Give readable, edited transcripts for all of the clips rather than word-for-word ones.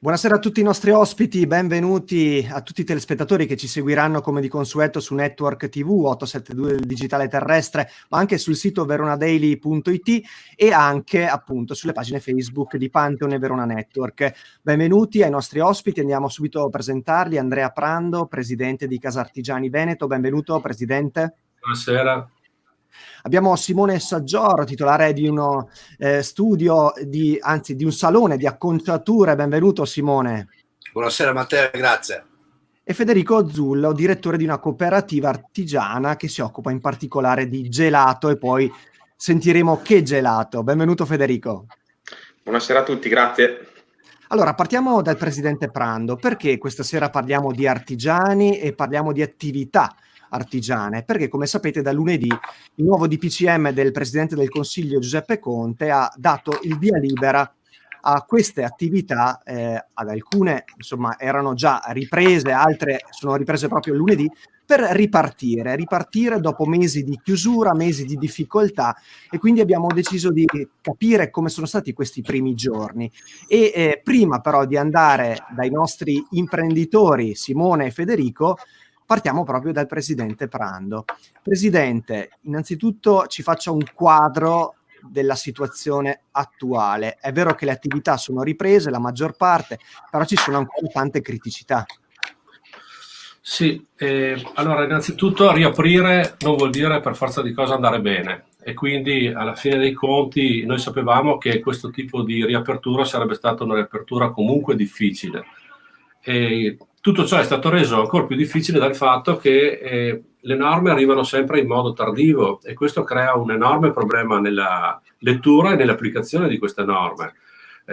Buonasera a tutti i nostri ospiti, benvenuti a tutti i telespettatori che ci seguiranno come di consueto su Network TV 872 del digitale terrestre, ma anche sul sito veronadaily.it e anche appunto sulle pagine Facebook di Pantheon e Verona Network. Benvenuti ai nostri ospiti, andiamo subito a presentarli. Andrea Prando, presidente di Casa Artigiani Veneto, benvenuto presidente. Buonasera. Abbiamo Simone Saggioro, titolare di uno studio, di un salone di acconciature. Benvenuto Simone. Buonasera Matteo, grazie. E Federico Zullo, direttore di una cooperativa artigiana che si occupa in particolare di gelato, e poi sentiremo che gelato. Benvenuto Federico. Buonasera a tutti, grazie. Allora, partiamo dal presidente Prando. Perché questa sera parliamo di artigiani e parliamo di attività artigiane? Perché, come sapete, da lunedì il nuovo DPCM del Presidente del Consiglio Giuseppe Conte ha dato il via libera a queste attività, ad alcune insomma erano già riprese, altre sono riprese proprio lunedì, per ripartire dopo mesi di chiusura, mesi di difficoltà, e quindi abbiamo deciso di capire come sono stati questi primi giorni. E prima però di andare dai nostri imprenditori Simone e Federico, partiamo proprio dal presidente Prando. Presidente, innanzitutto ci faccia un quadro della situazione attuale. È vero che le attività sono riprese, la maggior parte, però ci sono ancora tante criticità. Sì, allora innanzitutto riaprire non vuol dire per forza di cosa andare bene, e quindi alla fine dei conti noi sapevamo che questo tipo di riapertura sarebbe stata una riapertura comunque difficile, e tutto ciò è stato reso ancora più difficile dal fatto che le norme arrivano sempre in modo tardivo, e questo crea un enorme problema nella lettura e nell'applicazione di queste norme.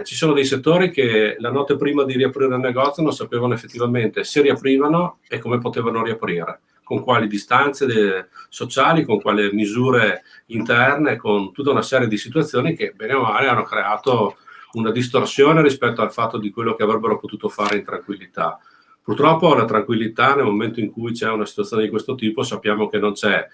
Ci sono dei settori che la notte prima di riaprire il negozio non sapevano effettivamente se riaprivano e come potevano riaprire, con quali distanze sociali, con quali misure interne, con tutta una serie di situazioni che bene o male hanno creato una distorsione rispetto al fatto di quello che avrebbero potuto fare in tranquillità. Purtroppo la tranquillità nel momento in cui c'è una situazione di questo tipo sappiamo che non c'è.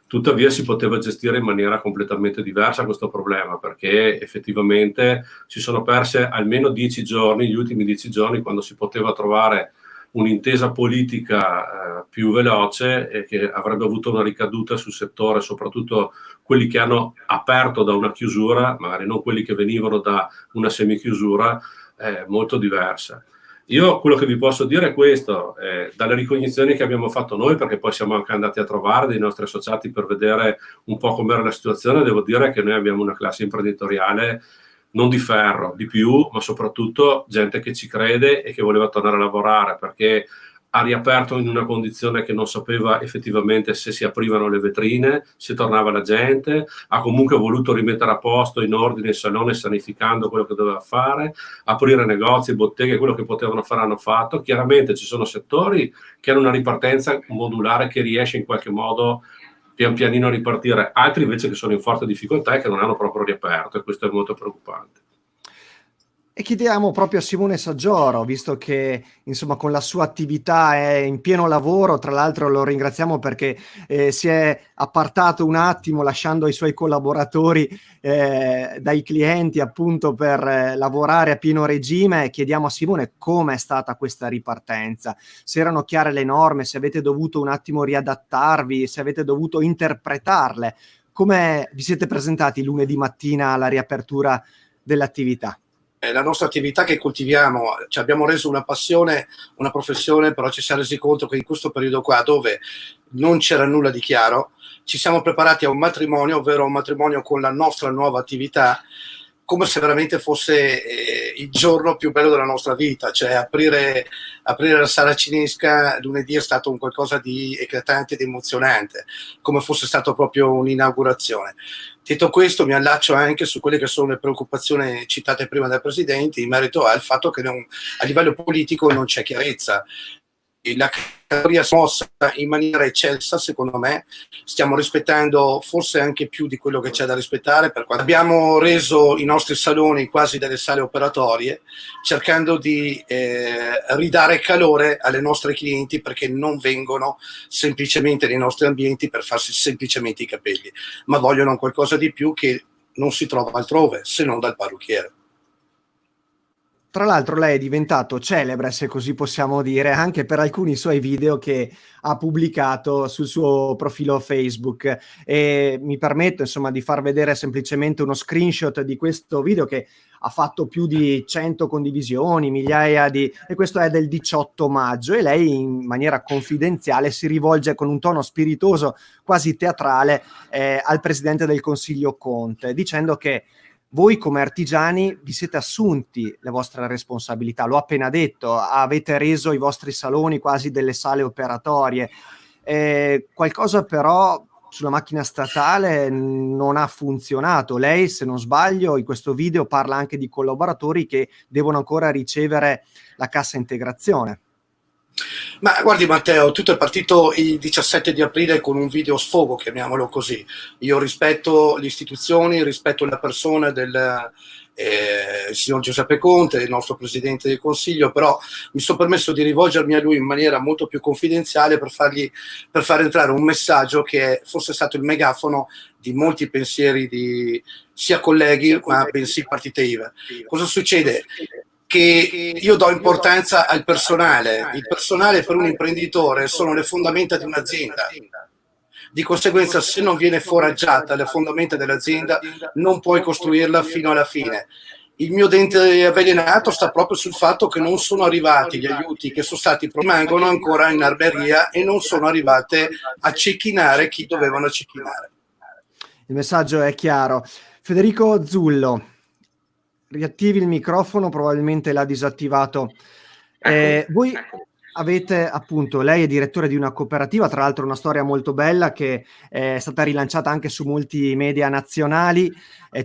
Tuttavia si poteva gestire in maniera completamente diversa questo problema, perché effettivamente si sono perse almeno 10 giorni, gli ultimi 10 giorni, quando si poteva trovare un'intesa politica più veloce e che avrebbe avuto una ricaduta sul settore, soprattutto quelli che hanno aperto da una chiusura, magari non quelli che venivano da una semichiusura, molto diversa. Io quello che vi posso dire è questo, dalle ricognizioni che abbiamo fatto noi, perché poi siamo anche andati a trovare dei nostri associati per vedere un po' com'era la situazione, devo dire che noi abbiamo una classe imprenditoriale non di ferro, di più, ma soprattutto gente che ci crede e che voleva tornare a lavorare, perché ha riaperto in una condizione che non sapeva effettivamente se si aprivano le vetrine, se tornava la gente, ha comunque voluto rimettere a posto in ordine il salone, sanificando quello che doveva fare, aprire negozi, botteghe, quello che potevano fare hanno fatto. Chiaramente ci sono settori che hanno una ripartenza modulare che riesce in qualche modo pian pianino a ripartire, altri invece che sono in forte difficoltà e che non hanno proprio riaperto, e questo è molto preoccupante. E chiediamo proprio a Simone Saggioro, visto che insomma con la sua attività è in pieno lavoro, tra l'altro lo ringraziamo perché si è appartato un attimo lasciando i suoi collaboratori dai clienti appunto per lavorare a pieno regime. Chiediamo a Simone come è stata questa ripartenza, se erano chiare le norme, se avete dovuto un attimo riadattarvi, se avete dovuto interpretarle, come vi siete presentati lunedì mattina alla riapertura dell'attività. La nostra attività che coltiviamo, ci abbiamo reso una passione, una professione, però ci siamo resi conto che in questo periodo qua, dove non c'era nulla di chiaro, ci siamo preparati a un matrimonio, ovvero un matrimonio con la nostra nuova attività, come se veramente fosse il giorno più bello della nostra vita. Cioè aprire la sala cinesca lunedì è stato un qualcosa di eclatante ed emozionante, come fosse stato proprio un'inaugurazione. Detto questo, mi allaccio anche su quelle che sono le preoccupazioni citate prima dal Presidente in merito al fatto che a livello politico non c'è chiarezza. La categoria si è mossa in maniera eccelsa, secondo me. Stiamo rispettando forse anche più di quello che c'è da rispettare, per quanto abbiamo reso i nostri saloni quasi delle sale operatorie, cercando di ridare calore alle nostre clienti, perché non vengono semplicemente nei nostri ambienti per farsi semplicemente i capelli, ma vogliono qualcosa di più che non si trova altrove, se non dal parrucchiere. Tra l'altro lei è diventato celebre, se così possiamo dire, anche per alcuni suoi video che ha pubblicato sul suo profilo Facebook, e mi permetto insomma di far vedere semplicemente uno screenshot di questo video che ha fatto più di 100 condivisioni, migliaia di... e questo è del 18 maggio e lei in maniera confidenziale si rivolge con un tono spiritoso, quasi teatrale, al Presidente del Consiglio Conte, dicendo che voi come artigiani vi siete assunti le vostre responsabilità, l'ho appena detto, avete reso i vostri saloni quasi delle sale operatorie. Qualcosa però sulla macchina statale non ha funzionato. Lei, se non sbaglio, in questo video parla anche di collaboratori che devono ancora ricevere la cassa integrazione. Ma guardi Matteo, tutto è partito il 17 di aprile con un video sfogo, chiamiamolo così. Io rispetto le istituzioni, rispetto la persona del signor Giuseppe Conte, il nostro Presidente del Consiglio, però mi sono permesso di rivolgermi a lui in maniera molto più confidenziale per far entrare un messaggio che fosse stato il megafono di molti pensieri di sia colleghi ma bensì partite IVA. Cosa succede? Che io do importanza al personale. Il personale per un imprenditore sono le fondamenta di un'azienda. Di conseguenza, se non viene foraggiata le fondamenta dell'azienda, non puoi costruirla fino alla fine. Il mio dente avvelenato sta proprio sul fatto che non sono arrivati gli aiuti che sono stati rimangono ancora in armeria e non sono arrivate a cecchinare chi dovevano cecchinare. Il messaggio è chiaro. Federico Zullo, riattivi il microfono, probabilmente l'ha disattivato. Voi avete appunto, lei è direttore di una cooperativa, tra l'altro una storia molto bella che è stata rilanciata anche su molti media nazionali.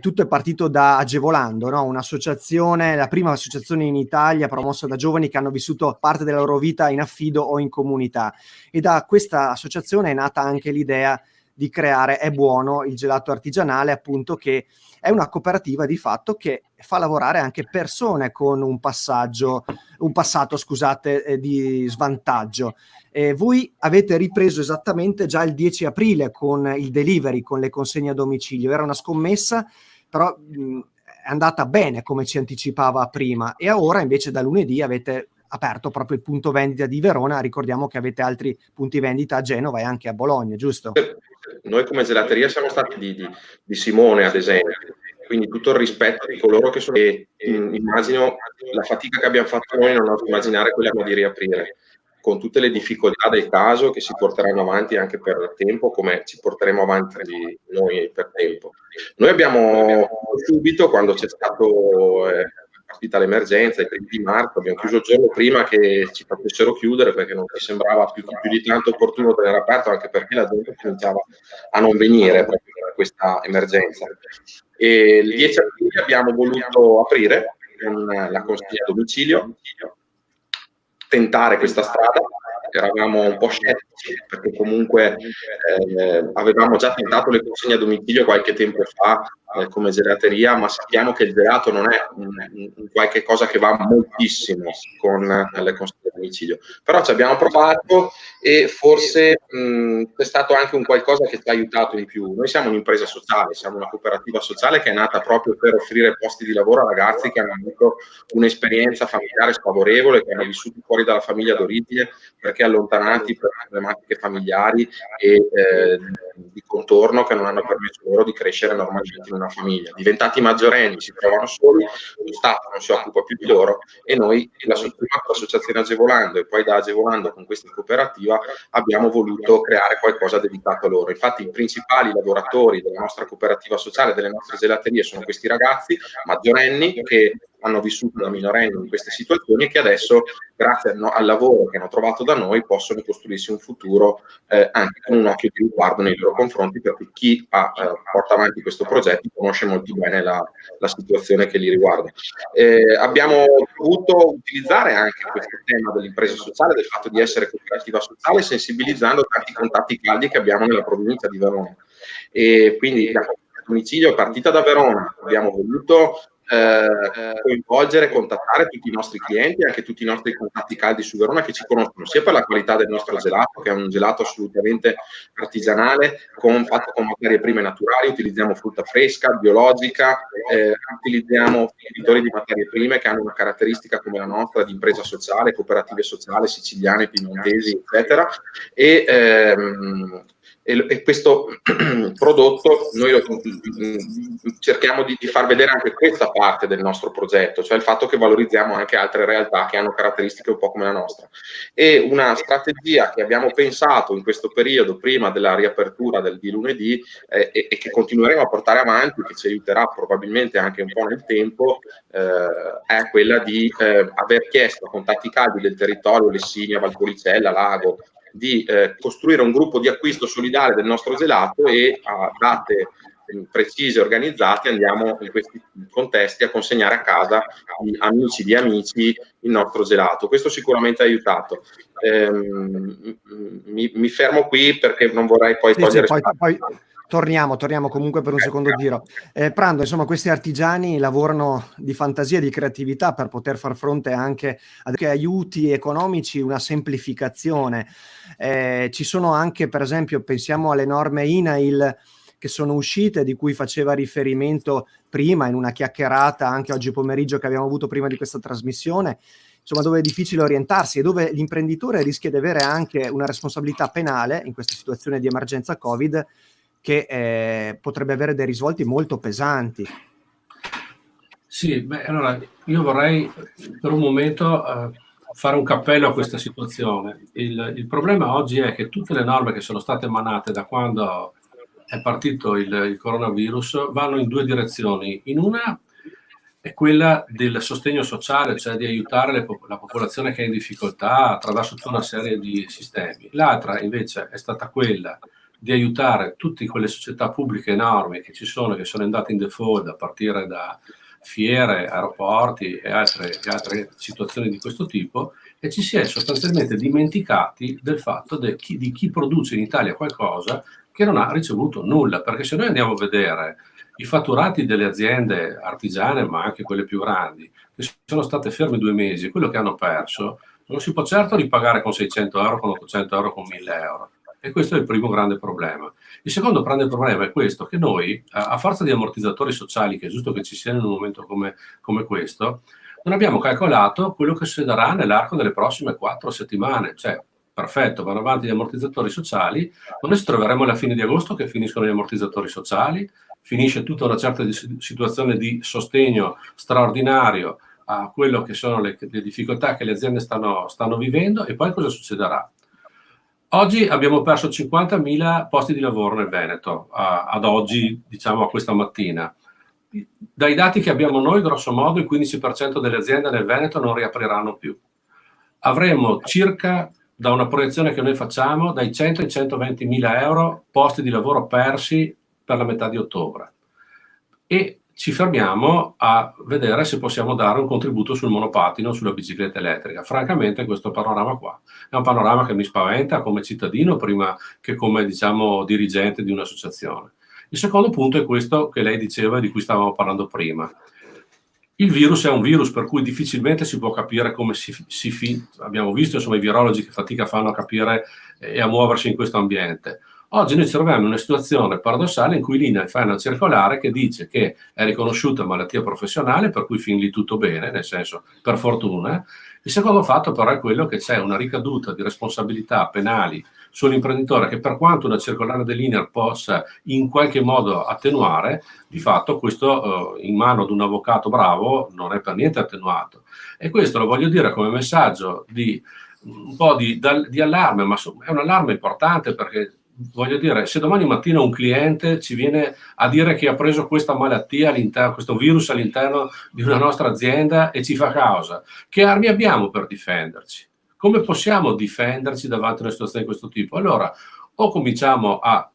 Tutto è partito da Agevolando, no? Un'associazione, la prima associazione in Italia promossa da giovani che hanno vissuto parte della loro vita in affido o in comunità, e da questa associazione è nata anche l'idea di creare È Buono, il gelato artigianale, appunto, che è una cooperativa di fatto che fa lavorare anche persone con un passato, di svantaggio. Voi avete ripreso esattamente già il 10 aprile con il delivery, con le consegne a domicilio. Era una scommessa, però è andata bene, come ci anticipava prima, e ora invece da lunedì avete aperto proprio il punto vendita di Verona. Ricordiamo che avete altri punti vendita a Genova e anche a Bologna, giusto? Noi come gelateria siamo stati di Simone, ad esempio, quindi tutto il rispetto di coloro che sono, immagino la fatica che abbiamo fatto noi, non oso immaginare quella di riaprire, con tutte le difficoltà del caso che si porteranno avanti anche per tempo, come ci porteremo avanti noi per tempo. Noi abbiamo subito, quando c'è stato partita l'emergenza, i primi di marzo, abbiamo chiuso il giorno prima che ci facessero chiudere, perché non ci sembrava più di tanto opportuno tenere aperto, anche perché la gente cominciava a non venire proprio per questa emergenza. E il 10 aprile abbiamo voluto aprire con la consegna a domicilio, tentare questa strada. Eravamo un po' scettici perché comunque avevamo già tentato le consegne a domicilio qualche tempo fa come gelateria, ma sappiamo che il gelato non è un qualche cosa che va moltissimo con le consegne a domicilio, però ci abbiamo provato e forse è stato anche un qualcosa che ci ha aiutato in più. Noi siamo un'impresa sociale, siamo una cooperativa sociale che è nata proprio per offrire posti di lavoro a ragazzi che hanno avuto un'esperienza familiare sfavorevole, che hanno vissuto fuori dalla famiglia d'origine perché allontanati per problematiche familiari e di contorno che non hanno permesso loro di crescere normalmente in una famiglia. Diventati maggiorenni, si trovano soli, lo Stato non si occupa più di loro e noi, l'associazione Agevolando e poi da Agevolando con questa cooperativa abbiamo voluto creare qualcosa dedicato a loro. Infatti i principali lavoratori della nostra cooperativa sociale, delle nostre gelaterie, sono questi ragazzi maggiorenni che hanno vissuto da minorenni in queste situazioni e che adesso, grazie al lavoro che hanno trovato da noi, possono costruirsi un futuro anche con un occhio di riguardo nei loro confronti, perché chi porta avanti questo progetto conosce molto bene la situazione che li riguarda. Abbiamo dovuto utilizzare anche questo tema dell'impresa sociale, del fatto di essere cooperativa sociale, sensibilizzando tanti contatti caldi che abbiamo nella provincia di Verona. E quindi la domicilio è partita da Verona, abbiamo voluto coinvolgere, contattare tutti i nostri clienti, anche tutti i nostri contatti caldi su Verona che ci conoscono sia per la qualità del nostro gelato, che è un gelato assolutamente artigianale, fatto con materie prime naturali, utilizziamo frutta fresca, biologica, utilizziamo fornitori di materie prime che hanno una caratteristica come la nostra di impresa sociale, cooperative sociali, siciliane, piemontesi, eccetera, e questo prodotto noi cerchiamo di far vedere anche questa parte del nostro progetto, cioè il fatto che valorizziamo anche altre realtà che hanno caratteristiche un po' come la nostra. E una strategia che abbiamo pensato in questo periodo, prima della riapertura di lunedì, e che continueremo a portare avanti, che ci aiuterà probabilmente anche un po' nel tempo, è quella di aver chiesto a contatti caldi del territorio, Lessinia, Valpolicella, Lago, di costruire un gruppo di acquisto solidale del nostro gelato, e a date precise, organizzate, andiamo in questi contesti a consegnare a casa amici di amici il nostro gelato. Questo sicuramente ha aiutato. Mi fermo qui perché non vorrei poi togliere poi torniamo comunque per un secondo giro. Prando, insomma, questi artigiani lavorano di fantasia, di creatività per poter far fronte anche ad aiuti economici, una semplificazione. Ci sono anche, per esempio, pensiamo alle norme INAIL che sono uscite, di cui faceva riferimento prima in una chiacchierata anche oggi pomeriggio che abbiamo avuto prima di questa trasmissione, insomma, dove è difficile orientarsi e dove l'imprenditore rischia di avere anche una responsabilità penale in questa situazione di emergenza Covid, che potrebbe avere dei risvolti molto pesanti. Sì, allora io vorrei per un momento fare un cappello a questa situazione. Il problema oggi è che tutte le norme che sono state emanate da quando è partito il coronavirus vanno in due direzioni. In una è quella del sostegno sociale, cioè di aiutare la popolazione che è in difficoltà attraverso tutta una serie di sistemi. L'altra invece è stata quella di aiutare tutte quelle società pubbliche enormi che ci sono, che sono andate in default, a partire da fiere, aeroporti e altre situazioni di questo tipo, e ci si è sostanzialmente dimenticati del fatto di chi produce in Italia qualcosa che non ha ricevuto nulla, perché se noi andiamo a vedere i fatturati delle aziende artigiane, ma anche quelle più grandi, che sono state ferme 2 mesi, quello che hanno perso non si può certo ripagare con 600 euro, con 800 euro, con 1000 euro. E questo è il primo grande problema. Il secondo grande problema è questo, che noi, a forza di ammortizzatori sociali, che è giusto che ci siano in un momento come questo, non abbiamo calcolato quello che succederà nell'arco delle prossime 4 settimane. Cioè, perfetto, vanno avanti gli ammortizzatori sociali, ma noi ci troveremo alla fine di agosto che finiscono gli ammortizzatori sociali, finisce tutta una certa situazione di sostegno straordinario a quello che sono le difficoltà che le aziende stanno vivendo, e poi cosa succederà? Oggi abbiamo perso 50.000 posti di lavoro nel Veneto, ad oggi, diciamo a questa mattina. Dai dati che abbiamo noi, grosso modo, il 15% delle aziende nel Veneto non riapriranno più. Avremo circa, da una proiezione che noi facciamo, dai 100 ai 120.000 euro posti di lavoro persi per la metà di ottobre. E ci fermiamo a vedere se possiamo dare un contributo sul monopattino, sulla bicicletta elettrica. Francamente questo panorama qua è un panorama che mi spaventa come cittadino prima che come, diciamo, dirigente di un'associazione. Il secondo punto è questo che lei diceva, di cui stavamo parlando prima. Il virus è un virus per cui difficilmente si può capire come abbiamo visto, insomma, i virologi che fatica fanno a capire e a muoversi in questo ambiente. Oggi noi ci troviamo in una situazione paradossale in cui l'INAIL fa una circolare che dice che è riconosciuta malattia professionale, per cui fin lì tutto bene, nel senso, per fortuna. Il secondo fatto però è quello che c'è una ricaduta di responsabilità penali sull'imprenditore che, per quanto una circolare dell'INAIL possa in qualche modo attenuare, di fatto questo in mano ad un avvocato bravo non è per niente attenuato. E questo lo voglio dire come messaggio di un po' di allarme, ma è un allarme importante, perché voglio dire, se domani mattina un cliente ci viene a dire che ha preso questa malattia questo virus all'interno di una nostra azienda e ci fa causa, che armi abbiamo per difenderci? Come possiamo difenderci davanti a una situazione di questo tipo? Allora, o cominciamo a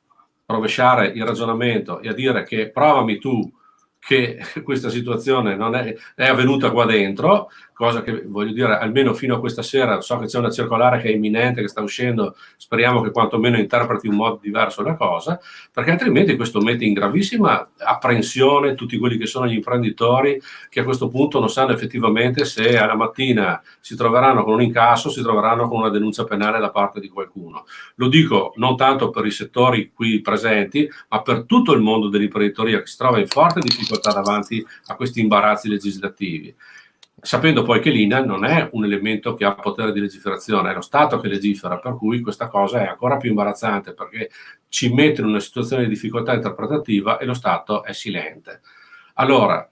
rovesciare il ragionamento e a dire che provami tu che questa situazione non è avvenuta qua dentro, cosa che voglio dire, almeno fino a questa sera, so che c'è una circolare che è imminente, che sta uscendo, speriamo che quantomeno interpreti in modo diverso la cosa, perché altrimenti questo mette in gravissima apprensione tutti quelli che sono gli imprenditori, che a questo punto non sanno effettivamente se alla mattina si troveranno con un incasso, si troveranno con una denuncia penale da parte di qualcuno. Lo dico non tanto per i settori qui presenti, ma per tutto il mondo dell'imprenditoria che si trova in forte difficoltà davanti a questi imbarazzi legislativi, sapendo poi che l'INAIL non è un elemento che ha potere di legiferazione, è lo Stato che legifera, per cui questa cosa è ancora più imbarazzante, perché ci mette in una situazione di difficoltà interpretativa e lo Stato è silente. Allora,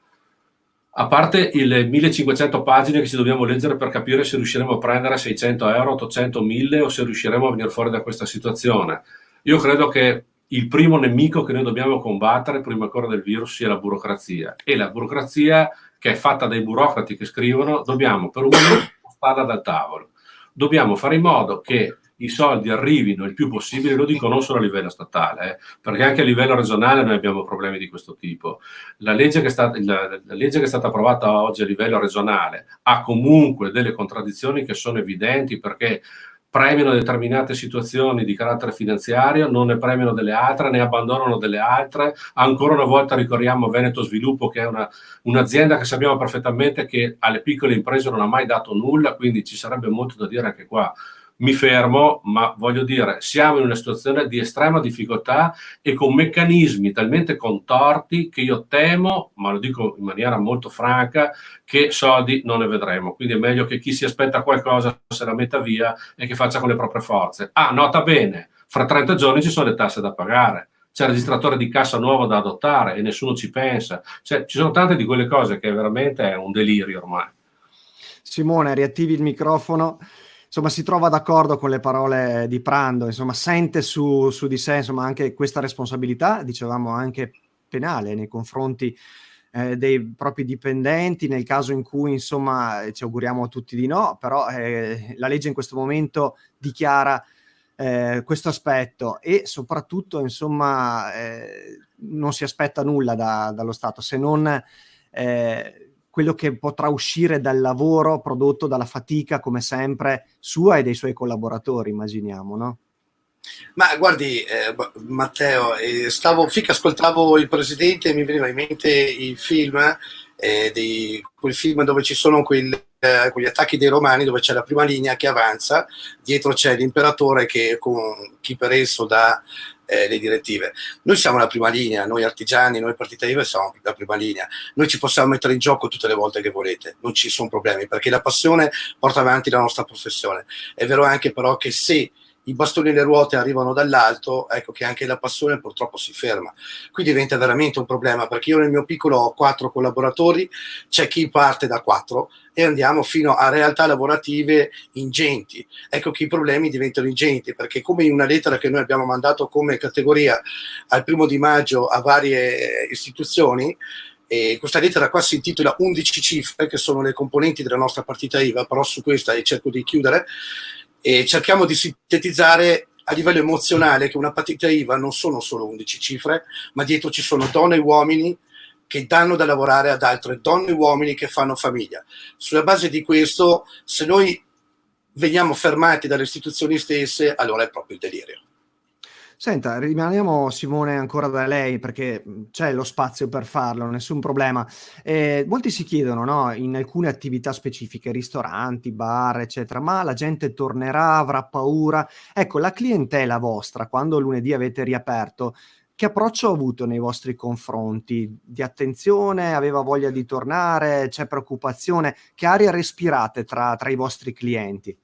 a parte le 1500 pagine che ci dobbiamo leggere per capire se riusciremo a prendere 600 euro, 800, 1000 o se riusciremo a venire fuori da questa situazione, io credo che il primo nemico che noi dobbiamo combattere prima ancora del virus sia la burocrazia, e la burocrazia che è fatta dai burocrati che scrivono, dobbiamo per un momento spostarla dal tavolo. Dobbiamo fare in modo che i soldi arrivino il più possibile, lo dico non solo a livello statale, perché anche a livello regionale noi abbiamo problemi di questo tipo. La legge che è stata approvata oggi a livello regionale ha comunque delle contraddizioni che sono evidenti, perché premiano determinate situazioni di carattere finanziario, non ne premiano delle altre, ne abbandonano delle altre. Ancora una volta ricorriamo a Veneto Sviluppo, che è un'azienda che sappiamo perfettamente che alle piccole imprese non ha mai dato nulla, quindi ci sarebbe molto da dire anche qua. Mi fermo, ma voglio dire, siamo in una situazione di estrema difficoltà e con meccanismi talmente contorti che io temo, ma lo dico in maniera molto franca, che soldi non ne vedremo. Quindi è meglio che chi si aspetta qualcosa se la metta via e che faccia con le proprie forze. Ah, nota bene, fra 30 giorni ci sono le tasse da pagare, c'è il registratore di cassa nuovo da adottare e nessuno ci pensa. Cioè, ci sono tante di quelle cose che veramente è un delirio ormai. Simone, riattivi il microfono. Insomma, si trova d'accordo con le parole di Prando, insomma, sente su di sé, insomma, anche questa responsabilità, dicevamo anche penale, nei confronti dei propri dipendenti, nel caso in cui, insomma, ci auguriamo tutti di no, però la legge in questo momento dichiara questo aspetto, e soprattutto, insomma, non si aspetta nulla dallo Stato, se non quello che potrà uscire dal lavoro prodotto dalla fatica, come sempre, sua e dei suoi collaboratori, immaginiamo, no? Ma guardi, Matteo, finché ascoltavo il presidente mi veniva in mente il film, quel film dove ci sono quegli attacchi dei romani, dove c'è la prima linea che avanza, dietro c'è l'imperatore che con chi per esso dà le direttive. Noi siamo la prima linea, noi artigiani, noi partita IVA siamo la prima linea, noi ci possiamo mettere in gioco tutte le volte che volete, non ci sono problemi, perché la passione porta avanti la nostra professione. È vero anche però che se i bastoni e le ruote arrivano dall'alto, ecco che anche la passione purtroppo si ferma. Qui diventa veramente un problema, perché io nel mio piccolo ho 4 collaboratori, c'è chi parte da 4 e andiamo fino a realtà lavorative ingenti. Ecco che i problemi diventano ingenti, perché come in una lettera che noi abbiamo mandato come categoria al 1° maggio a varie istituzioni, e questa lettera qua si intitola 11 cifre, che sono le componenti della nostra partita IVA, però su questa cerco di chiudere, e cerchiamo di sintetizzare a livello emozionale che una partita IVA non sono solo 11 cifre, ma dietro ci sono donne e uomini che danno da lavorare ad altre donne e uomini che fanno famiglia. Sulla base di questo, se noi veniamo fermati dalle istituzioni stesse, allora è proprio il delirio. Senta, rimaniamo, Simone, ancora da lei, perché c'è lo spazio per farlo, nessun problema. Molti si chiedono, no, in alcune attività specifiche, ristoranti, bar, eccetera, ma la gente tornerà, avrà paura? Ecco, la clientela vostra, quando lunedì avete riaperto, che approccio ha avuto nei vostri confronti? Di attenzione? Aveva voglia di tornare? C'è preoccupazione? Che aria respirate tra i vostri clienti?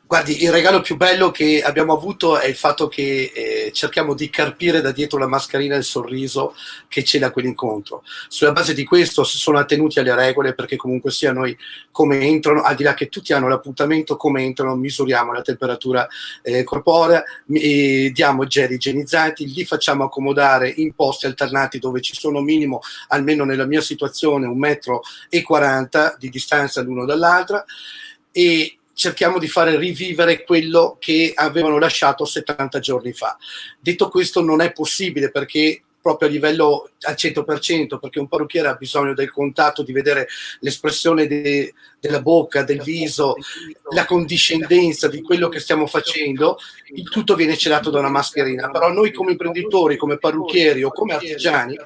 Guardi, il regalo più bello che abbiamo avuto è il fatto che cerchiamo di carpire da dietro la mascherina il sorriso che c'è da quell'incontro. Sulla base di questo si sono attenuti alle regole, perché comunque sia noi come entrano, al di là che tutti hanno l'appuntamento, come entrano misuriamo la temperatura corporea, diamo gel igienizzanti, li facciamo accomodare in posti alternati dove ci sono minimo, almeno nella mia situazione, 1,40 m di distanza l'uno dall'altra, e cerchiamo di fare rivivere quello che avevano lasciato 70 giorni fa. Detto questo, non è possibile, perché proprio a livello al 100%, perché un parrucchiere ha bisogno del contatto, di vedere l'espressione della bocca, del viso, la condiscendenza di quello che stiamo facendo. Il tutto viene celato da una mascherina, però noi come imprenditori, come parrucchieri o come artigiani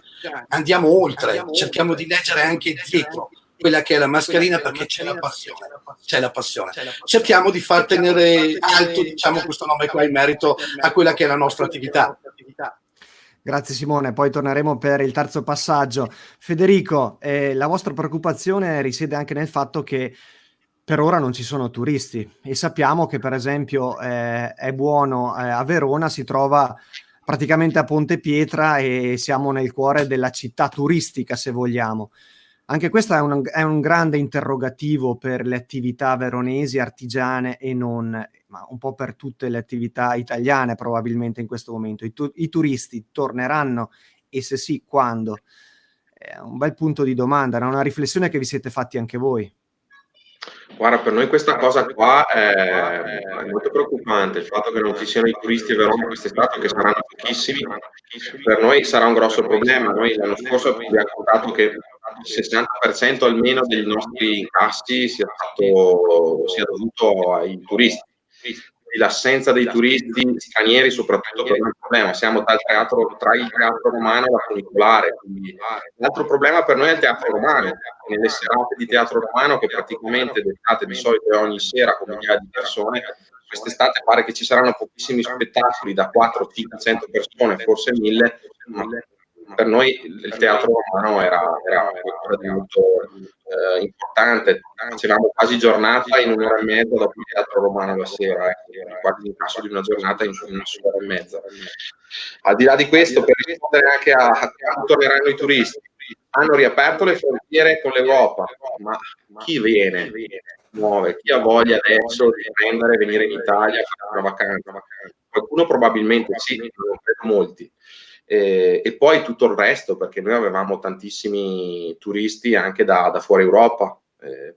andiamo oltre, cerchiamo di leggere anche dietro quella che è la mascherina, perché c'è la passione. Cerchiamo di far tenere alto, diciamo, questo nome qua in merito a quella che è la nostra attività. Grazie Simone, poi torneremo per il terzo passaggio. Federico, la vostra preoccupazione risiede anche nel fatto che per ora non ci sono turisti e sappiamo che per esempio è buono a Verona si trova praticamente a Ponte Pietra e siamo nel cuore della città turistica, se vogliamo. Anche questo è un grande interrogativo per le attività veronesi, artigiane e non, ma un po' per tutte le attività italiane probabilmente in questo momento. I turisti torneranno e se sì, quando? È un bel punto di domanda, è una riflessione che vi siete fatti anche voi. Guarda, per noi questa cosa qua è molto preoccupante, il fatto che non ci siano i turisti a Verona quest'estate, che saranno pochissimi, per noi sarà un grosso problema. Noi l'anno scorso abbiamo contato che il 60% almeno dei nostri incassi sia dovuto ai turisti. Quindi l'assenza dei turisti stranieri soprattutto per noi è un problema. Siamo tra il teatro romano e la funicolare. Quindi l'altro problema per noi è il teatro romano. Nelle serate di teatro romano, che praticamente d'estate di solito è ogni sera con migliaia di persone, quest'estate pare che ci saranno pochissimi spettacoli da 400, 500 persone, forse 1000, ma per noi il teatro romano era qualcosa di molto importante. Facevamo quasi giornata in un'ora e mezza dopo il teatro romano la sera, quasi in caso di una giornata in una sola ora e mezza. Al di là di questo, per rispondere anche a quando torneranno i turisti, hanno riaperto le frontiere con l'Europa, ma chi viene? Muove, chi ha voglia adesso di prendere e venire in Italia a fare una vacanza? Qualcuno probabilmente sì, non credo molti. E poi tutto il resto, perché noi avevamo tantissimi turisti anche da fuori Europa,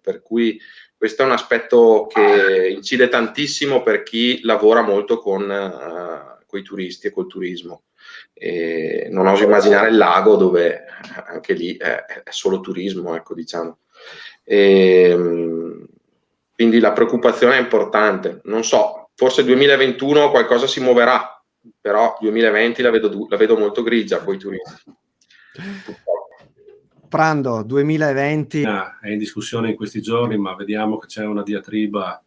per cui questo è un aspetto che incide tantissimo per chi lavora molto con i turisti e col turismo. Non oso immaginare il lago, dove anche lì è solo turismo, ecco, diciamo. Quindi la preoccupazione è importante. Non so, forse 2021 qualcosa si muoverà, però 2020 la vedo molto grigia con i turisti. Prando, 2020 è in discussione in questi giorni, ma vediamo che c'è una diatriba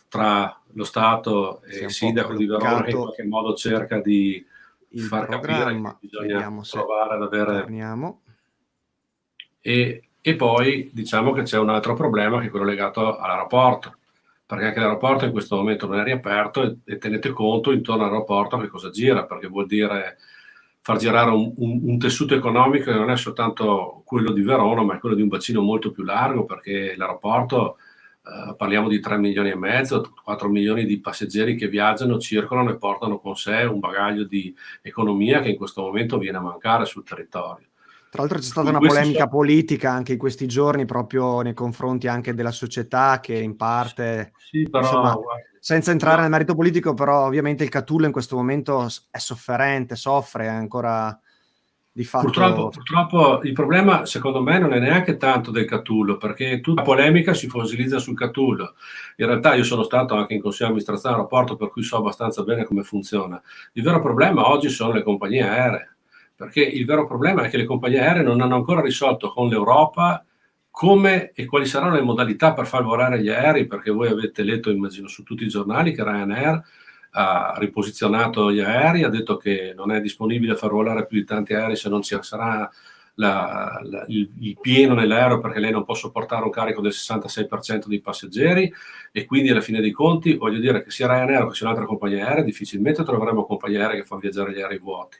tra lo Stato e il sindaco di Verona, che in qualche modo cerca di far capire che bisogna provare ad avere. E poi diciamo che c'è un altro problema, che è quello legato all'aeroporto, perché anche l'aeroporto in questo momento non è riaperto e tenete conto intorno all'aeroporto che cosa gira, perché vuol dire far girare un tessuto economico che non è soltanto quello di Verona, ma è quello di un bacino molto più largo, perché l'aeroporto, parliamo di 3 milioni e mezzo, 4 milioni di passeggeri che viaggiano, circolano e portano con sé un bagaglio di economia che in questo momento viene a mancare sul territorio. Tra l'altro c'è stata una polemica politica anche in questi giorni proprio nei confronti anche della società, che in parte, sì, però, insomma, senza entrare nel merito politico, però ovviamente il Catullo in questo momento è sofferente, soffre ancora di fatto. Purtroppo il problema secondo me non è neanche tanto del Catullo, perché tutta la polemica si fossilizza sul Catullo. In realtà io sono stato anche in consiglio di amministrazione dell'aeroporto, per cui so abbastanza bene come funziona. Il vero problema oggi sono le compagnie aeree, perché il vero problema è che le compagnie aeree non hanno ancora risolto con l'Europa come e quali saranno le modalità per far volare gli aerei, perché voi avete letto, immagino, su tutti i giornali che Ryanair ha riposizionato gli aerei, ha detto che non è disponibile far volare più di tanti aerei se non ci sarà il pieno nell'aereo, perché lei non può sopportare un carico del 66% dei passeggeri, e quindi alla fine dei conti voglio dire che sia Ryanair che sia un'altra compagnia aerea difficilmente troveremo compagnie aeree che fanno viaggiare gli aerei vuoti,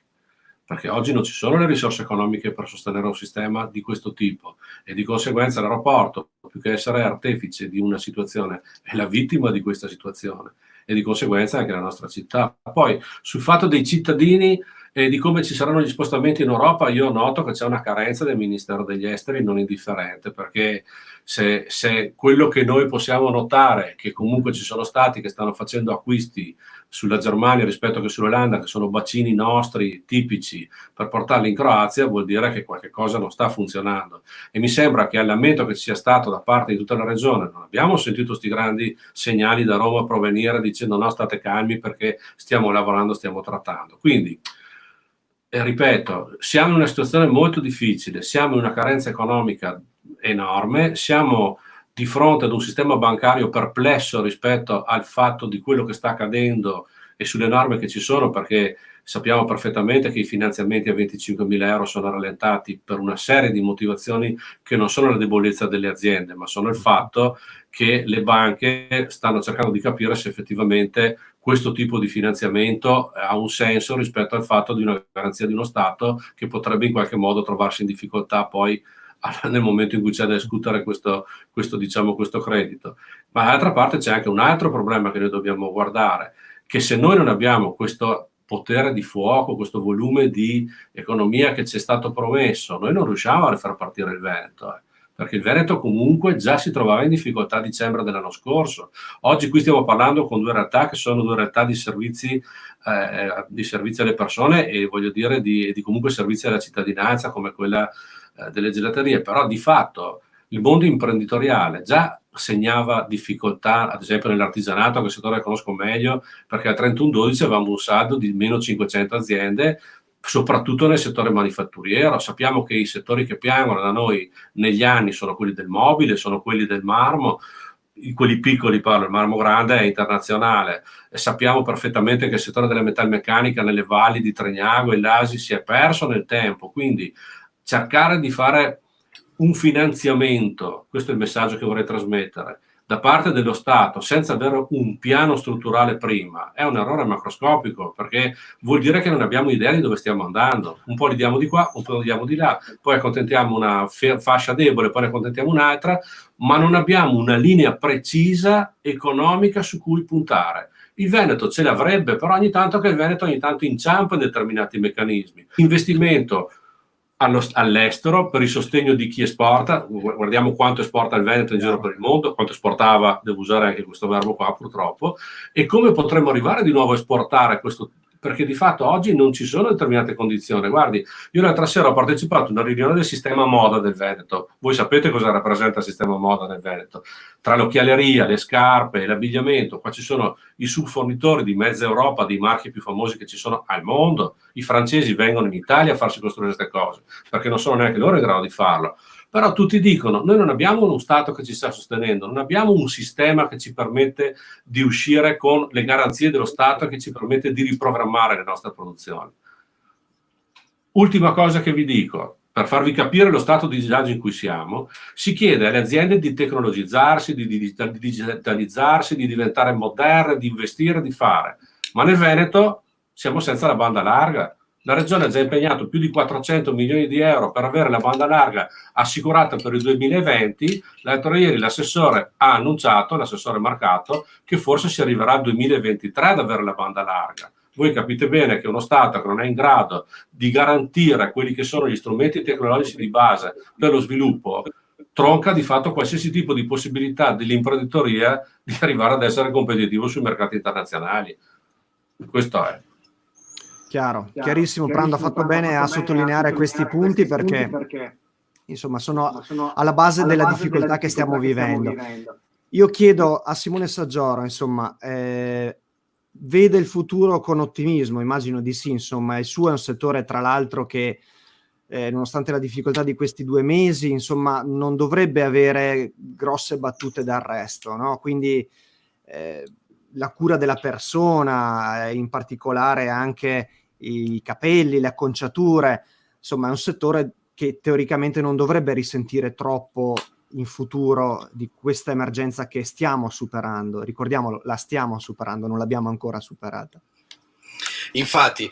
perché oggi non ci sono le risorse economiche per sostenere un sistema di questo tipo, e di conseguenza l'aeroporto, più che essere artefice di una situazione, è la vittima di questa situazione, e di conseguenza anche la nostra città. Poi sul fatto dei cittadini e di come ci saranno gli spostamenti in Europa, io noto che c'è una carenza del Ministero degli Esteri non indifferente, perché se quello che noi possiamo notare, che comunque ci sono stati che stanno facendo acquisti sulla Germania rispetto che sull'Olanda, che sono bacini nostri tipici, per portarli in Croazia, vuol dire che qualche cosa non sta funzionando. E mi sembra che al lamento che ci sia stato da parte di tutta la regione non abbiamo sentito questi grandi segnali da Roma provenire dicendo no, state calmi perché stiamo lavorando, stiamo trattando. Quindi ripeto, siamo in una situazione molto difficile, siamo in una carenza economica enorme, siamo di fronte ad un sistema bancario perplesso rispetto al fatto di quello che sta accadendo e sulle norme che ci sono, perché sappiamo perfettamente che i finanziamenti a 25.000 euro sono rallentati per una serie di motivazioni che non sono la debolezza delle aziende, ma sono il fatto che le banche stanno cercando di capire se effettivamente questo tipo di finanziamento ha un senso rispetto al fatto di una garanzia di uno Stato che potrebbe in qualche modo trovarsi in difficoltà poi nel momento in cui c'è da discutere questo credito. Ma dall'altra parte c'è anche un altro problema che noi dobbiamo guardare, che se noi non abbiamo questo potere di fuoco, questo volume di economia che ci è stato promesso, noi non riusciamo a far partire il Veneto, perché il Veneto comunque già si trovava in difficoltà a dicembre dell'anno scorso. Oggi qui stiamo parlando con due realtà che sono due realtà di servizi alle persone e voglio dire di comunque servizi alla cittadinanza come quella delle gelaterie, però di fatto il mondo imprenditoriale già segnava difficoltà, ad esempio nell'artigianato, che è il settore che conosco meglio, perché al 31/12 avevamo un saldo di meno 500 aziende, soprattutto nel settore manifatturiero. Sappiamo che i settori che piangono da noi negli anni sono quelli del mobile, sono quelli del marmo, quelli piccoli parlo, il marmo grande è internazionale, e sappiamo perfettamente che il settore della metalmeccanica nelle valli di Tregnago e Lasi si è perso nel tempo, quindi cercare di fare un finanziamento, questo è il messaggio che vorrei trasmettere, da parte dello Stato senza avere un piano strutturale prima, è un errore macroscopico, perché vuol dire che non abbiamo idea di dove stiamo andando. Un po' li diamo di qua, un po' li diamo di là, poi accontentiamo una fascia debole, poi ne accontentiamo un'altra, ma non abbiamo una linea precisa economica su cui puntare. Il Veneto ce l'avrebbe, però ogni tanto inciampa in determinati meccanismi. Investimento all'estero per il sostegno di chi esporta, guardiamo quanto esporta il Veneto in giro per il mondo, quanto esportava, devo usare anche questo verbo qua purtroppo, e come potremmo arrivare di nuovo a esportare questo, perché di fatto oggi non ci sono determinate condizioni. Guardi, io l'altra sera ho partecipato a una riunione del sistema moda del Veneto. Voi sapete cosa rappresenta il sistema moda del Veneto? Tra l'occhialeria, le scarpe e l'abbigliamento, qua ci sono i subfornitori di mezza Europa, dei marchi più famosi che ci sono al mondo. I francesi vengono in Italia a farsi costruire queste cose, perché non sono neanche loro in grado di farlo. Però tutti dicono, noi non abbiamo uno Stato che ci sta sostenendo, non abbiamo un sistema che ci permette di uscire con le garanzie dello Stato che ci permette di riprogrammare le nostre produzioni. Ultima cosa che vi dico, per farvi capire lo stato di disagio in cui siamo, si chiede alle aziende di tecnologizzarsi, di digitalizzarsi, di diventare moderne, di investire, di fare. Ma nel Veneto siamo senza la banda larga. La Regione ha già impegnato più di 400 milioni di euro per avere la banda larga assicurata per il 2020. L'altro ieri l'assessore ha annunciato, l'assessore Marcato, che forse si arriverà al 2023 ad avere la banda larga. Voi capite bene che uno Stato che non è in grado di garantire quelli che sono gli strumenti tecnologici di base per lo sviluppo tronca di fatto qualsiasi tipo di possibilità dell'imprenditoria di arrivare ad essere competitivo sui mercati internazionali. Questo è. Chiarissimo. Prando ha fatto bene a sottolineare questi punti perché insomma sono alla base della difficoltà che stiamo vivendo. Io chiedo a Simone Saggioro, insomma, vede il futuro con ottimismo? Immagino di sì, insomma, il suo è un settore tra l'altro che nonostante la difficoltà di questi 2 mesi, insomma, non dovrebbe avere grosse battute d'arresto, no? Quindi la cura della persona, in particolare anche i capelli, le acconciature, insomma è un settore che teoricamente non dovrebbe risentire troppo in futuro di questa emergenza che stiamo superando. Ricordiamolo, la stiamo superando, non l'abbiamo ancora superata. Infatti,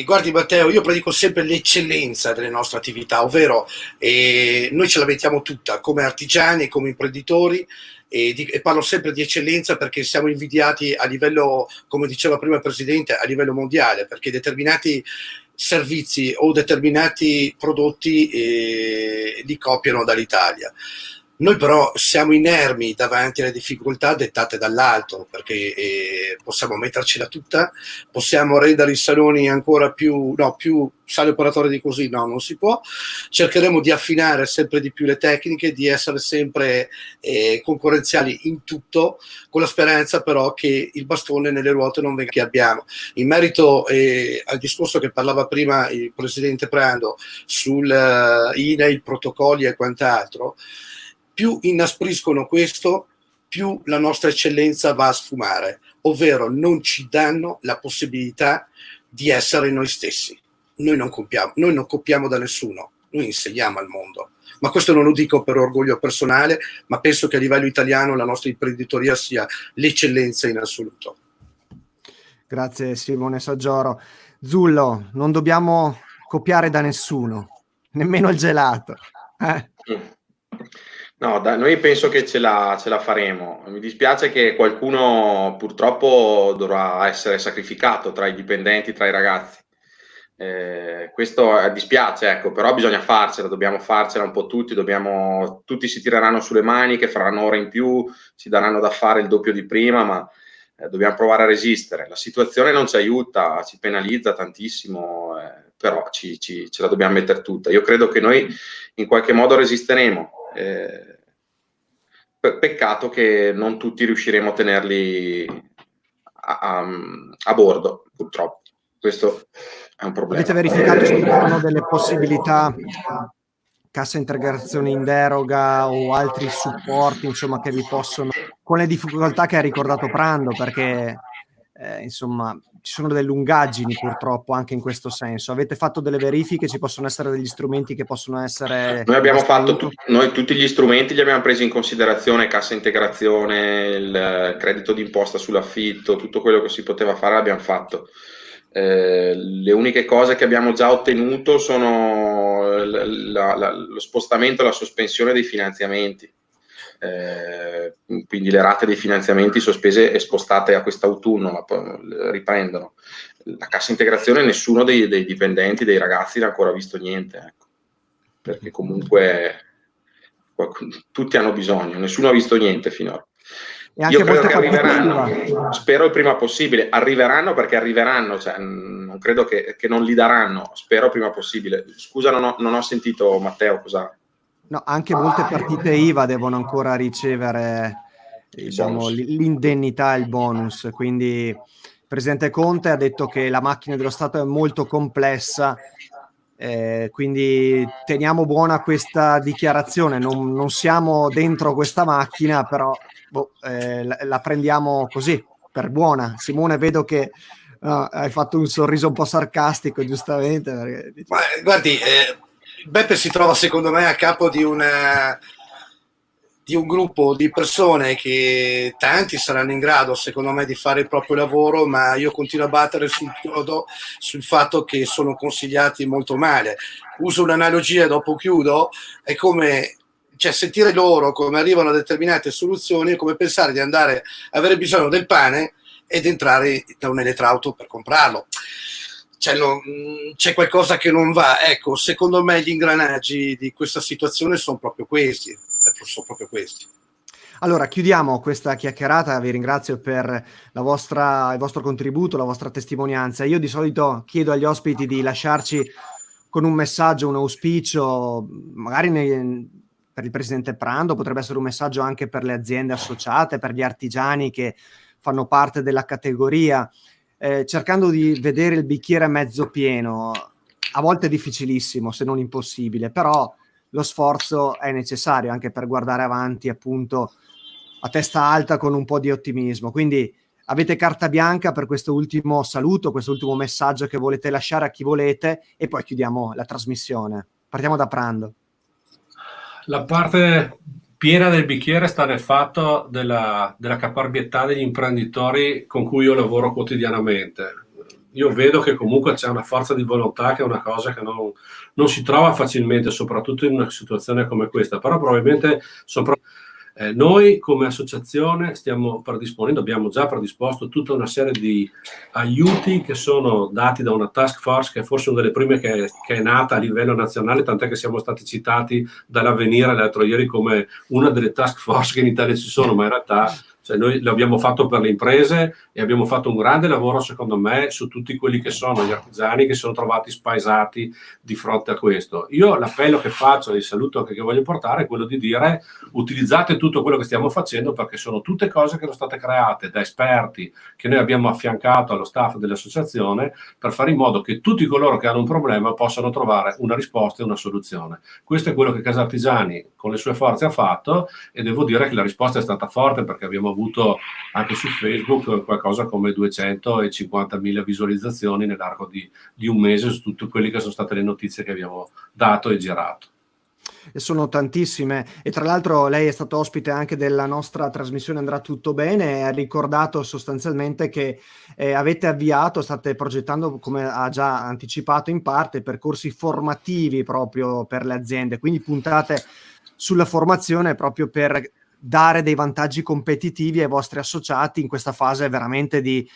guardi Matteo, io predico sempre l'eccellenza delle nostre attività, ovvero noi ce la mettiamo tutta come artigiani, come imprenditori, e parlo sempre di eccellenza perché siamo invidiati a livello, come diceva prima il Presidente, a livello mondiale, perché determinati servizi o determinati prodotti li copiano dall'Italia. Noi però siamo inermi davanti alle difficoltà dettate dall'alto, perché possiamo mettercela tutta, possiamo rendere i saloni ancora più sale operatorie di così, no, non si può. Cercheremo di affinare sempre di più le tecniche, di essere sempre concorrenziali in tutto, con la speranza però che il bastone nelle ruote non venga che abbiamo. In merito al discorso che parlava prima il presidente Prando sul INAIL, protocolli e quant'altro, più inaspriscono questo, più la nostra eccellenza va a sfumare, ovvero non ci danno la possibilità di essere noi stessi. Noi non copiamo da nessuno, noi insegniamo al mondo. Ma questo non lo dico per orgoglio personale, ma penso che a livello italiano la nostra imprenditoria sia l'eccellenza in assoluto. Grazie Simone Saggioro. Zullo, non dobbiamo copiare da nessuno, nemmeno il gelato. No, noi penso che ce la faremo. Mi dispiace che qualcuno purtroppo dovrà essere sacrificato tra i dipendenti, tra i ragazzi. Questo dispiace, ecco, però bisogna farcela, dobbiamo farcela un po' tutti, tutti si tireranno sulle maniche, faranno ore in più, ci daranno da fare il doppio di prima, ma dobbiamo provare a resistere. La situazione non ci aiuta, ci penalizza tantissimo, però ce la dobbiamo mettere tutta. Io credo che noi in qualche modo resisteremo. Peccato che non tutti riusciremo a tenerli a bordo, purtroppo. Questo è un problema. Avete verificato se ci sono delle possibilità, cassa integrazione in deroga o altri supporti, insomma, che vi possono, con le difficoltà che ha ricordato Prando, perché insomma ci sono delle lungaggini purtroppo anche in questo senso. Avete fatto delle verifiche? Ci possono essere degli strumenti che possono essere... Noi abbiamo fatto noi tutti gli strumenti li abbiamo presi in considerazione, cassa integrazione, il credito d'imposta sull'affitto, tutto quello che si poteva fare l'abbiamo fatto. Le uniche cose che abbiamo già ottenuto sono lo spostamento e la sospensione dei finanziamenti, quindi le rate dei finanziamenti sospese e spostate a quest'autunno, ma poi riprendono. La cassa integrazione nessuno dei dipendenti, dei ragazzi ne ha ancora visto niente, ecco, perché comunque tutti hanno bisogno, nessuno ha visto niente finora. Io credo che arriveranno, spero il prima possibile, arriveranno perché arriveranno, cioè, non credo che non li daranno, spero il prima possibile. Scusa, non ho sentito Matteo, cosa? No, anche molte partite IVA devono ancora ricevere, diciamo, l'indennità, il bonus, quindi il Presidente Conte ha detto che la macchina dello Stato è molto complessa, quindi teniamo buona questa dichiarazione, non siamo dentro questa macchina, però la prendiamo così, per buona. Simone, vedo che hai fatto un sorriso un po' sarcastico, giustamente. Perché... Ma, guardi, Beppe si trova secondo me a capo di un gruppo di persone che tanti saranno in grado secondo me di fare il proprio lavoro, ma io continuo a battere sul fatto che sono consigliati molto male. Uso un'analogia, dopo chiudo, è come, cioè, sentire loro come arrivano a determinate soluzioni è come pensare di andare a avere bisogno del pane ed entrare da un elettrauto per comprarlo. C'è qualcosa che non va. Ecco, secondo me gli ingranaggi di questa situazione sono proprio questi. Allora, chiudiamo questa chiacchierata. Vi ringrazio per il vostro contributo, la vostra testimonianza. Io di solito chiedo agli ospiti di lasciarci con un messaggio, un auspicio, magari per il Presidente Prando, potrebbe essere un messaggio anche per le aziende associate, per gli artigiani che fanno parte della categoria, cercando di vedere il bicchiere mezzo pieno. A volte è difficilissimo, se non impossibile, però lo sforzo è necessario anche per guardare avanti, appunto, a testa alta, con un po' di ottimismo. Quindi avete carta bianca per questo ultimo saluto, questo ultimo messaggio che volete lasciare a chi volete, e poi chiudiamo la trasmissione. Partiamo da Prando. La parte piena del bicchiere sta nel fatto della caparbietà degli imprenditori con cui io lavoro quotidianamente. Io vedo che comunque c'è una forza di volontà, che è una cosa che non si trova facilmente, soprattutto in una situazione come questa, però probabilmente Noi come associazione stiamo predisponendo, abbiamo già predisposto tutta una serie di aiuti che sono dati da una task force che è forse una delle prime che è nata a livello nazionale, tant'è che siamo stati citati dall'Avvenire l'altro ieri come una delle task force che in Italia ci sono, ma in realtà noi l'abbiamo fatto per le imprese e abbiamo fatto un grande lavoro, secondo me, su tutti quelli che sono gli artigiani che sono trovati spaesati di fronte a questo. Io l'appello che faccio e il saluto che voglio portare è quello di dire: utilizzate tutto quello che stiamo facendo, perché sono tutte cose che sono state create da esperti che noi abbiamo affiancato allo staff dell'associazione per fare in modo che tutti coloro che hanno un problema possano trovare una risposta e una soluzione. Questo è quello che Casa Artigiani con le sue forze ha fatto, e devo dire che la risposta è stata forte, perché abbiamo avuto anche su Facebook qualcosa come 250.000 visualizzazioni nell'arco di un mese su tutte quelle che sono state le notizie che abbiamo dato e girato. E sono tantissime, e tra l'altro lei è stato ospite anche della nostra trasmissione Andrà Tutto Bene e ha ricordato sostanzialmente che avete avviato, state progettando, come ha già anticipato in parte, percorsi formativi proprio per le aziende, quindi puntate sulla formazione proprio per dare dei vantaggi competitivi ai vostri associati in questa fase veramente di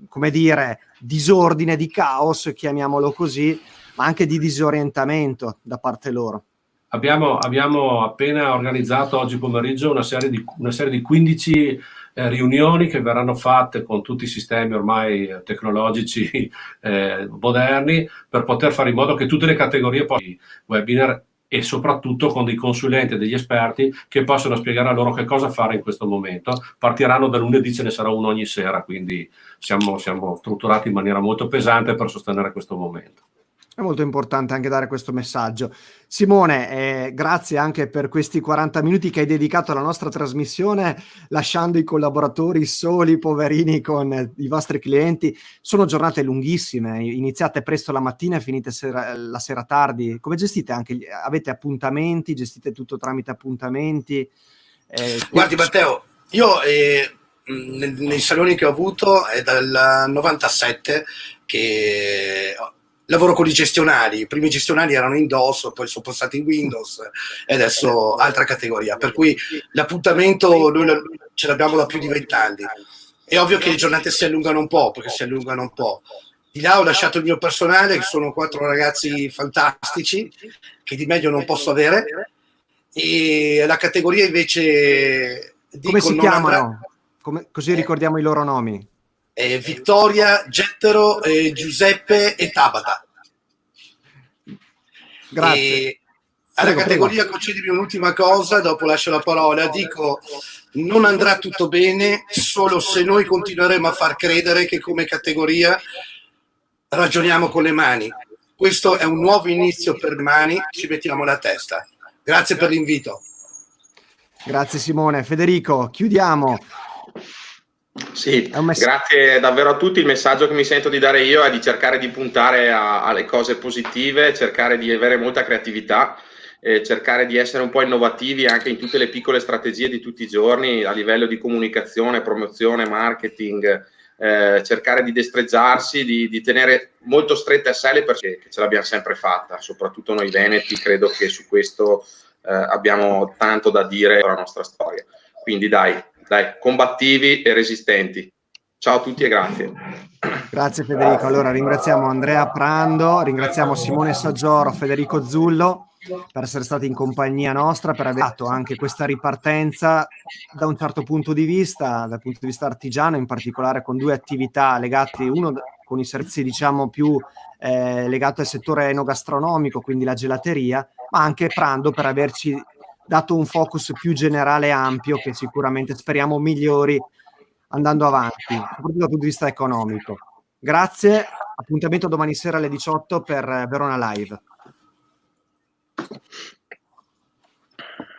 come dire, disordine, di caos, chiamiamolo così, ma anche di disorientamento da parte loro. Abbiamo appena organizzato oggi pomeriggio una serie di 15 riunioni che verranno fatte con tutti i sistemi ormai tecnologici moderni, per poter fare in modo che tutte le categorie possano webinar, e soprattutto con dei consulenti e degli esperti che possono spiegare a loro che cosa fare in questo momento. Partiranno da lunedì, ce ne sarà uno ogni sera, quindi siamo strutturati in maniera molto pesante per sostenere questo momento. È molto importante anche dare questo messaggio. Simone, grazie anche per questi 40 minuti che hai dedicato alla nostra trasmissione, lasciando i collaboratori soli, poverini, con i vostri clienti. Sono giornate lunghissime, iniziate presto la mattina e finite la sera tardi. Come gestite anche? Avete appuntamenti? Gestite tutto tramite appuntamenti? Guardi Matteo, io nei saloni che ho avuto è dal 97 che lavoro con i gestionali. I primi gestionali erano in DOS, poi sono passati in Windows e adesso altra categoria, per cui l'appuntamento noi ce l'abbiamo da più di 20 anni. È ovvio che le giornate si allungano un po', perché si allungano un po'. Di là ho lasciato il mio personale, che sono 4 ragazzi fantastici che di meglio non posso avere, e la categoria invece come si chiamano? Così ricordiamo i loro nomi. Vittoria, Gettero, Giuseppe e Tabata. Grazie. Alla categoria, concedimi un'ultima cosa, dopo lascio la parola. Dico, non andrà tutto bene solo se noi continueremo a far credere che come categoria ragioniamo con le mani. Questo è un nuovo inizio per mani, ci mettiamo la testa. Grazie per l'invito. Grazie Simone. Federico, chiudiamo. Sì, grazie davvero a tutti. Il messaggio che mi sento di dare io è di cercare di puntare alle cose positive, cercare di avere molta creatività, cercare di essere un po' innovativi anche in tutte le piccole strategie di tutti i giorni a livello di comunicazione, promozione, marketing, cercare di destreggiarsi, di tenere molto strette a sé le persone, che ce l'abbiamo sempre fatta, soprattutto noi veneti. Credo che su questo abbiamo tanto da dire per la nostra storia, quindi dai, combattivi e resistenti. Ciao a tutti e grazie. Grazie Federico. Allora ringraziamo Andrea Prando, ringraziamo Simone Saggioro, Federico Zullo per essere stati in compagnia nostra, per aver dato anche questa ripartenza da un certo punto di vista, dal punto di vista artigiano, in particolare con 2 attività legate, uno con i servizi diciamo più legato al settore enogastronomico, quindi la gelateria, ma anche Prando per averci dato un focus più generale e ampio che sicuramente speriamo migliori andando avanti, soprattutto dal punto di vista economico. Grazie, appuntamento domani sera alle 18 per Verona Live.